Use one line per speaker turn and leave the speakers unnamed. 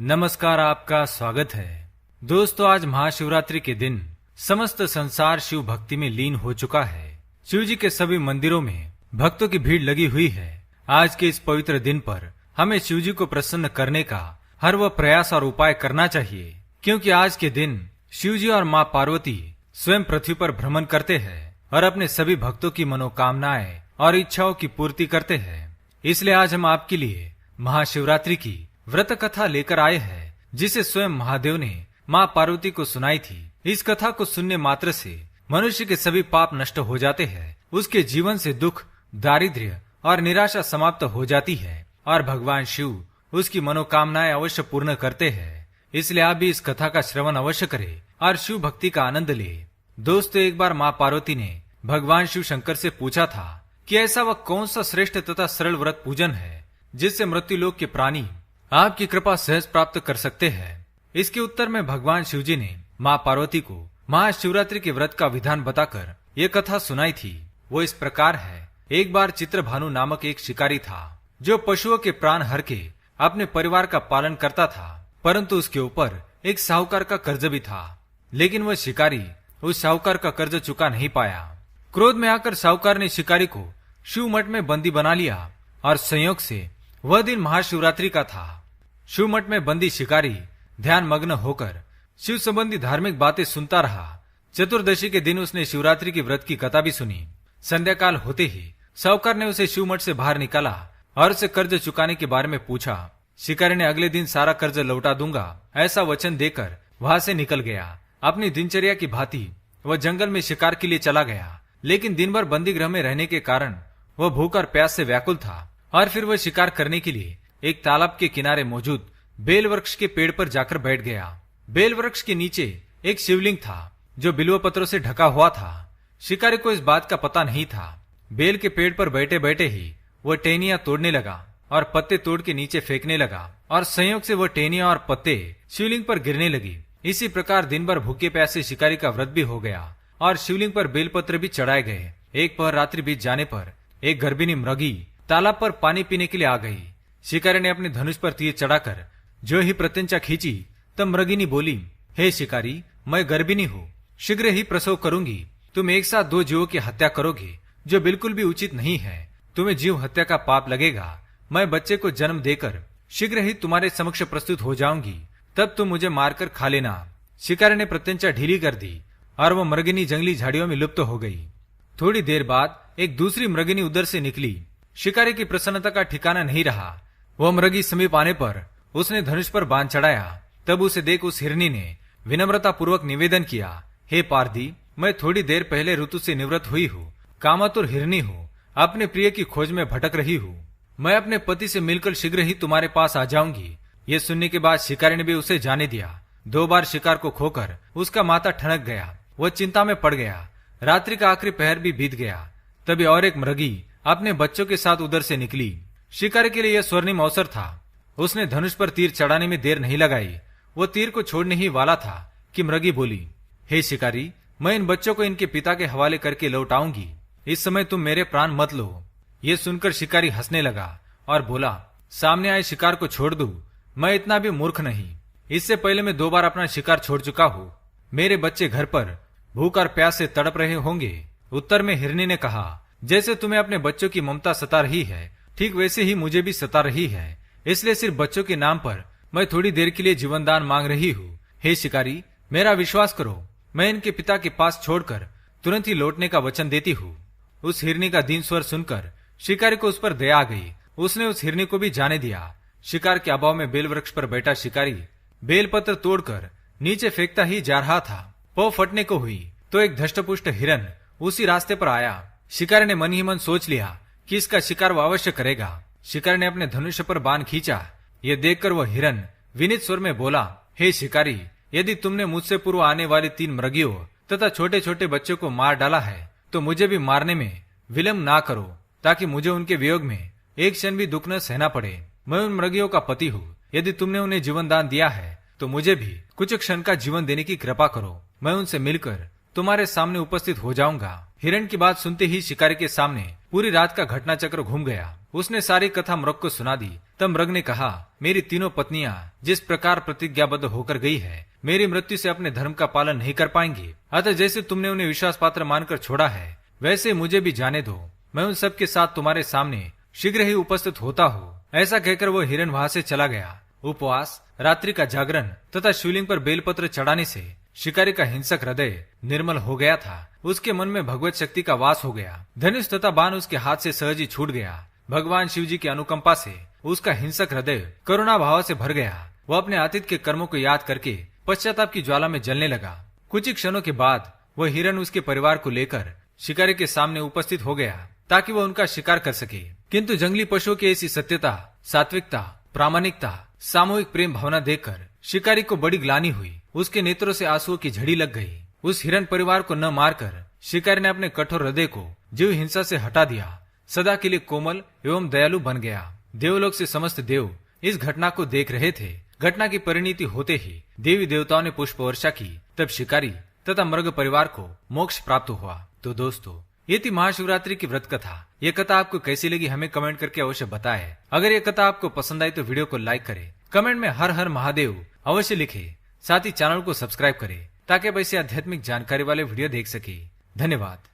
नमस्कार, आपका स्वागत है। दोस्तों, आज महाशिवरात्रि के दिन समस्त संसार शिव भक्ति में लीन हो चुका है। शिव जी के सभी मंदिरों में भक्तों की भीड़ लगी हुई है। आज के इस पवित्र दिन पर हमें शिव जी को प्रसन्न करने का हर वह प्रयास और उपाय करना चाहिए, क्योंकि आज के दिन शिव जी और माँ पार्वती स्वयं पृथ्वी पर भ्रमण करते हैं और अपने सभी भक्तों की मनोकामनाएं और इच्छाओं की पूर्ति करते हैं। इसलिए आज हम आपके लिए महाशिवरात्रि की व्रत कथा लेकर आए हैं, जिसे स्वयं महादेव ने माँ पार्वती को सुनाई थी। इस कथा को सुनने मात्र से मनुष्य के सभी पाप नष्ट हो जाते हैं, उसके जीवन से दुख, दारिद्र्य और निराशा समाप्त हो जाती है और भगवान शिव उसकी मनोकामनाएं अवश्य पूर्ण करते हैं। इसलिए आप भी इस कथा का श्रवण अवश्य करें और शिव भक्ति का आनंद ले। दोस्तों, एक बार माँ पार्वती ने भगवान शिव शंकर से पूछा था कि ऐसा वह कौन सा श्रेष्ठ तथा सरल व्रत पूजन है जिससे मृत्यु लोक के प्राणी आपकी कृपा सहज प्राप्त कर सकते हैं। इसके उत्तर में भगवान शिव जी ने माँ पार्वती को महाशिवरात्रि के व्रत का विधान बताकर ये कथा सुनाई थी। वो इस प्रकार है। एक बार चित्रभानु नामक एक शिकारी था जो पशुओं के प्राण हर के अपने परिवार का पालन करता था, परंतु उसके ऊपर एक साहूकार का कर्ज भी था। लेकिन वह शिकारी उस साहूकार का कर्ज चुका नहीं पाया। क्रोध में आकर साहूकार ने शिकारी को शिव मठ में बंदी बना लिया और संयोग से वह दिन महाशिवरात्रि का था। शिव मठ में बंदी शिकारी ध्यान मग्न होकर शिव संबंधी धार्मिक बातें सुनता रहा। चतुर्दशी के दिन उसने शिवरात्रि की व्रत की कथा भी सुनी। संध्याकाल होते ही साहूकार ने उसे शिव मठ से बाहर निकाला और उसे कर्ज चुकाने के बारे में पूछा। शिकारी ने अगले दिन सारा कर्ज लौटा दूंगा ऐसा वचन देकर वहां से निकल गया। अपनी दिनचर्या की भांति वह जंगल में शिकार के लिए चला गया, लेकिन दिन भर बंदी गृह में रहने के कारण वह भूख और प्यास से व्याकुल था और फिर वह शिकार करने के लिए एक तालाब के किनारे मौजूद बेल वृक्ष के पेड़ पर जाकर बैठ गया। बेल वृक्ष के नीचे एक शिवलिंग था जो बिल्व पत्रों से ढका हुआ था। शिकारी को इस बात का पता नहीं था। बेल के पेड़ पर बैठे बैठे ही वह टहनियां तोड़ने लगा और पत्ते तोड़ के नीचे फेंकने लगा और संयोग से वह टहनियां और पत्ते शिवलिंग पर गिरने लगी। इसी प्रकार दिन भर भूखे प्यासे शिकारी का व्रत भी हो गया और शिवलिंग पर बेलपत्र भी चढ़ाए गए। एक पहर रात्रि बीत जाने पर एक गर्भिणी मृगी तालाब पर पानी पीने के लिए आ गई। शिकारी ने अपने धनुष पर तीर चढ़ाकर जो ही प्रत्यंचा खींची तब मृगिनी बोली, हे शिकारी, मैं गर्भिणी हूँ, शीघ्र ही प्रसव करूंगी। तुम एक साथ दो जीवों की हत्या करोगे जो बिल्कुल भी उचित नहीं है। तुम्हें जीव हत्या का पाप लगेगा। मैं बच्चे को जन्म देकर शीघ्र ही तुम्हारे समक्ष प्रस्तुत हो जाऊंगी, तब तुम मुझे मारकर खा लेना। शिकारी ने प्रत्यंचा ढीली कर दी और वह मृगिनी जंगली झाड़ियों में लुप्त हो गई। थोड़ी देर बाद एक दूसरी मृगिनी उधर से निकली। शिकारी की प्रसन्नता का ठिकाना नहीं रहा। वह मृगी समीप आने पर उसने धनुष पर बाण चढ़ाया। तब उसे देख उस हिरनी ने विनम्रता पूर्वक निवेदन किया, हे पारदी, मैं थोड़ी देर पहले ऋतु से निवृत्त हुई हूँ, कामातुर हिरनी हूँ, अपने प्रिय की खोज में भटक रही हूँ। मैं अपने पति से मिलकर शीघ्र ही तुम्हारे पास आ जाऊंगी। ये सुनने के बाद शिकारी ने भी उसे जाने दिया। 2 बार शिकार को खोकर उसका माथा ठनक गया। वह चिंता में पड़ गया। रात्रि का आखिरी पहर भी बीत गया। तभी और एक मृगी अपने बच्चों के साथ उधर से निकली। शिकारी के लिए यह स्वर्णिम अवसर था। उसने धनुष पर तीर चढ़ाने में देर नहीं लगाई। वो तीर को छोड़ने ही वाला था कि मृगी बोली, हे शिकारी, मैं इन बच्चों को इनके पिता के हवाले करके लौट आऊंगी। इस समय तुम मेरे प्राण मत लो। ये सुनकर शिकारी हंसने लगा और बोला, सामने आए शिकार को छोड़ दूं? मैं इतना भी मूर्ख नहीं। इससे पहले मैं 2 बार अपना शिकार छोड़ चुका हूँ। मेरे बच्चे घर पर भूख और प्यास से तड़प रहे होंगे। उत्तर में हिरनी ने कहा, जैसे तुम्हें अपने बच्चों की ममता सता रही है, ठीक वैसे ही मुझे भी सता रही है। इसलिए सिर्फ बच्चों के नाम पर मैं थोड़ी देर के लिए जीवन दान मांग रही हूँ। हे शिकारी, मेरा विश्वास करो, मैं इनके पिता के पास छोड़कर तुरंत ही लौटने का वचन देती हूँ। उस हिरनी का दीन स्वर सुनकर शिकारी को उस पर दया आ गई। उसने उस हिरनी को भी जाने दिया। शिकार के अभाव में बेल वृक्ष पर बैठा शिकारी बेलपत्र तोड़कर नीचे फेंकता ही जा रहा था। पौ फटने को हुई तो एक धष्टपुष्ट हिरन उसी रास्ते पर आया। शिकारी ने मन ही मन सोच लिया कि इसका शिकार वह अवश्य करेगा। शिकारी ने अपने धनुष पर बाण खींचा। यह देखकर वह हिरन विनीत स्वर में बोला, हे शिकारी, यदि तुमने मुझसे पूर्व आने वाली 3 मृगियों तथा छोटे छोटे बच्चों को मार डाला है तो मुझे भी मारने में विलंब ना करो, ताकि मुझे उनके वियोग में एक क्षण भी दुख न सहना पड़े। मैं उन मृगियों का पति हूँ। यदि तुमने उन्हें जीवन दान दिया है तो मुझे भी कुछ क्षण का जीवन देने की कृपा करो। मैं उनसे मिलकर तुम्हारे सामने उपस्थित हो जाऊंगा। हिरण की बात सुनते ही शिकारी के सामने पूरी रात का घटना चक्र घूम गया। उसने सारी कथा मृग को सुना दी। तब मृग ने कहा, मेरी तीनों पत्नियां जिस प्रकार प्रतिज्ञाबद्ध होकर गई है, मेरी मृत्यु से अपने धर्म का पालन नहीं कर पाएंगी। अतः जैसे तुमने उन्हें विश्वास पात्र मानकर छोड़ा है, वैसे मुझे भी जाने दो। मैं उन सब के साथ तुम्हारे सामने शीघ्र ही उपस्थित होता हूँ। ऐसा कहकर वो हिरण वहां से चला गया। उपवास, रात्रि का जागरण तथा शिवलिंग पर बेलपत्र चढ़ाने से शिकारी का हिंसक हृदय निर्मल हो गया था। उसके मन में भगवत शक्ति का वास हो गया। धनुष तथा बाण उसके हाथ से सहज ही छूट गया। भगवान शिव जी की अनुकंपा से उसका हिंसक हृदय करुणा भाव से भर गया। वह अपने अतीत के कर्मों को याद करके पश्चाताप की ज्वाला में जलने लगा। कुछ ही क्षणों के बाद वह हिरण उसके परिवार को लेकर शिकारी के सामने उपस्थित हो गया ताकि वह उनका शिकार कर सके। किंतु जंगली पशुओं की ऐसी सत्यता, सात्विकता, प्रामाणिकता, सामूहिक प्रेम भावना देखकर शिकारी को बड़ी ग्लानि हुई। उसके नेत्रों से आंसुओं की झड़ी लग गई। उस हिरण परिवार को न मारकर शिकारी ने अपने कठोर हृदय को जीव हिंसा से हटा दिया। सदा के लिए कोमल एवं दयालु बन गया। देवलोक से समस्त देव इस घटना को देख रहे थे। घटना की परिणति होते ही देवी देवताओं ने पुष्प वर्षा की। तब शिकारी तथा मृग परिवार को मोक्ष प्राप्त हुआ। तो दोस्तों, ये थी महाशिवरात्रि की व्रत कथा। ये कथा आपको कैसी लगी हमें कमेंट करके अवश्य बताएं। अगर ये कथा आपको पसंद आई तो वीडियो को लाइक करें, कमेंट में हर हर महादेव अवश्य लिखें। साथ ही चैनल को सब्सक्राइब करें ताकि आप ऐसी आध्यात्मिक जानकारी वाले वीडियो देख सके। धन्यवाद।